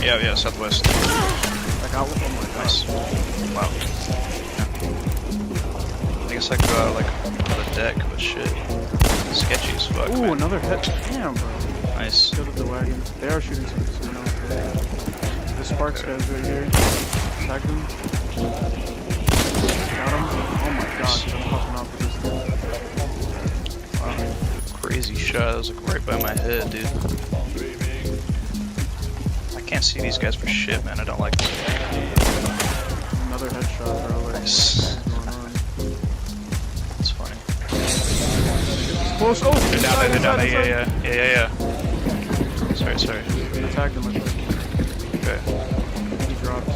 Yeah, southwest. I got one. Oh my god. Nice. Wow. I guess I could go out like on the deck, but shit. Sketchy as fuck. Ooh, man. another hit. Damn, bro. Nice. Killed the wagon. They are shooting some soon. The Sparks guys right here. Tag them. Got him. Oh my god, I'm popping off with this thing. Wow. Crazy shot. That was like right by my head, dude. I can't see these guys for shit, man. I don't like them. Another headshot, bro. Like, Nice. what's going on? It's funny. Close. Oh, They're down there. Yeah. Sorry. I tagged him, I think. Okay. He dropped.